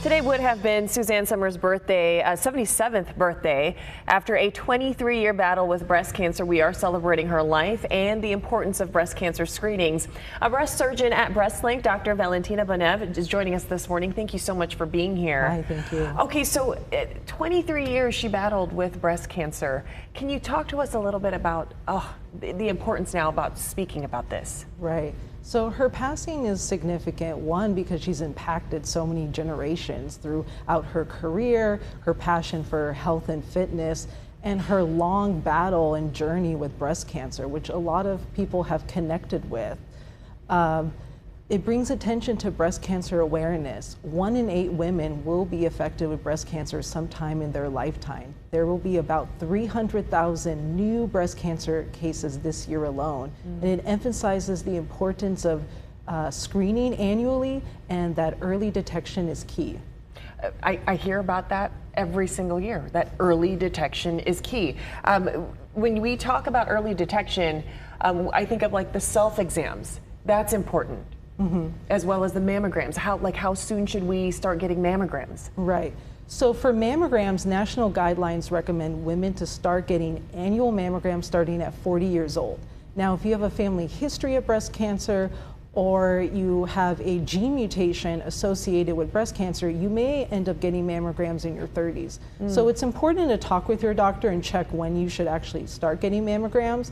Today would have been Suzanne Somers' birthday, 77th birthday. After a 23-year battle with breast cancer, we are celebrating her life and the importance of breast cancer screenings. A breast surgeon at BreastLink, Dr. Valentina Bonev, is joining us this morning. Thank you so much for being here. Hi, thank you. Okay, so 23 years she battled with breast cancer. Can you talk to us a little bit about the importance now about speaking about this? Right. So her passing is significant, one, because she's impacted so many generations throughout her career, her passion for health and fitness, and her long battle and journey with breast cancer, which a lot of people have connected with. It brings attention to breast cancer awareness. 1 in 8 women will be affected with breast cancer sometime in their lifetime. There will be about 300,000 new breast cancer cases this year alone. And it emphasizes the importance of screening annually and that early detection is key. I hear about that every single year, that early detection is key. When we talk about early detection, I think of like the self-exams. That's important. As well as the mammograms. How soon should we start getting mammograms? Right. So for mammograms, national guidelines recommend women to start getting annual mammograms starting at 40 years old. Now, if you have a family history of breast cancer or you have a gene mutation associated with breast cancer, you may end up getting mammograms in your 30s. So it's important to talk with your doctor and check when you should actually start getting mammograms.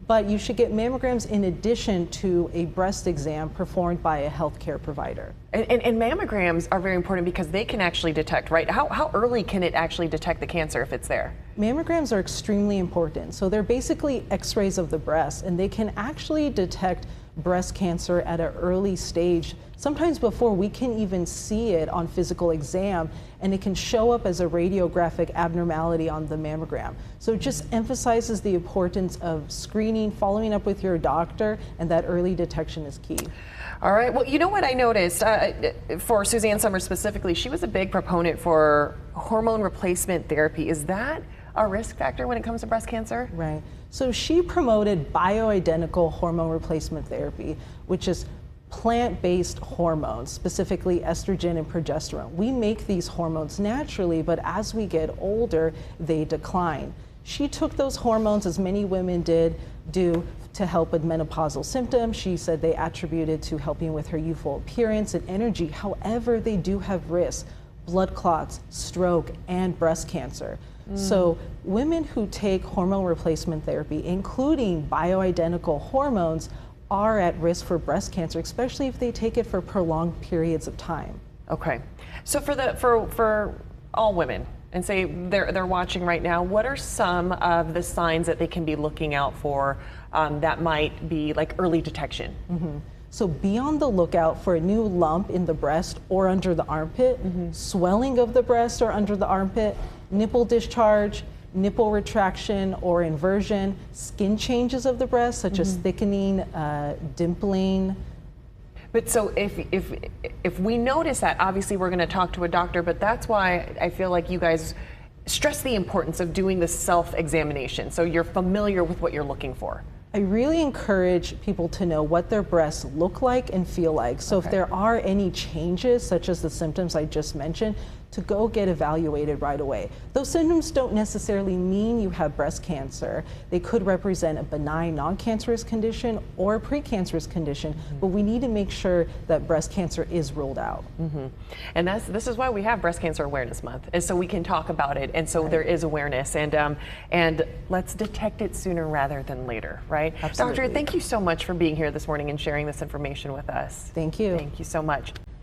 But you should get mammograms in addition to a breast exam performed by a healthcare provider. And mammograms are very important because they can actually detect, right? How early can it actually detect the cancer if it's there? Mammograms are extremely important. So they're basically x-rays of the breast, and they can actually detect breast cancer at an early stage, sometimes before we can even see it on physical exam, and it can show up as a radiographic abnormality on the mammogram. So it just emphasizes the importance of screening, following up with your doctor, and that early detection is key. All right, well, you know what I noticed for Suzanne Somers specifically, she was a big proponent for hormone replacement therapy. Is that a risk factor when it comes to breast cancer? Right. So she promoted bioidentical hormone replacement therapy, which is plant-based hormones, specifically estrogen and progesterone. We make these hormones naturally, but as we get older, they decline. She took those hormones, as many women do, to help with menopausal symptoms. She said they attributed to helping with her youthful appearance and energy. However, they do have risks: blood clots, stroke, and breast cancer. So women who take hormone replacement therapy, including bioidentical hormones, are at risk for breast cancer, especially if they take it for prolonged periods of time. Okay. So for all women, and say they're watching right now, what are some of the signs that they can be looking out for that might be like early detection? So be on the lookout for a new lump in the breast or under the armpit, swelling of the breast or under the armpit, nipple discharge, nipple retraction or inversion, skin changes of the breast such as thickening, dimpling. But so if we notice that, obviously we're going to talk to a doctor, but that's why I feel like you guys stress the importance of doing the self-examination so you're familiar with what you're looking for. I really encourage people to know what their breasts look like and feel like. So if there are any changes, such as the symptoms I just mentioned, to go get evaluated right away. Those symptoms don't necessarily mean you have breast cancer. They could represent a benign non-cancerous condition or a precancerous condition, but we need to make sure that breast cancer is ruled out. And this is why we have Breast Cancer Awareness Month, is so we can talk about it, and so there is awareness, and let's detect it sooner rather than later, right? Absolutely. Doctor, thank you so much for being here this morning and sharing this information with us. Thank you. Thank you so much.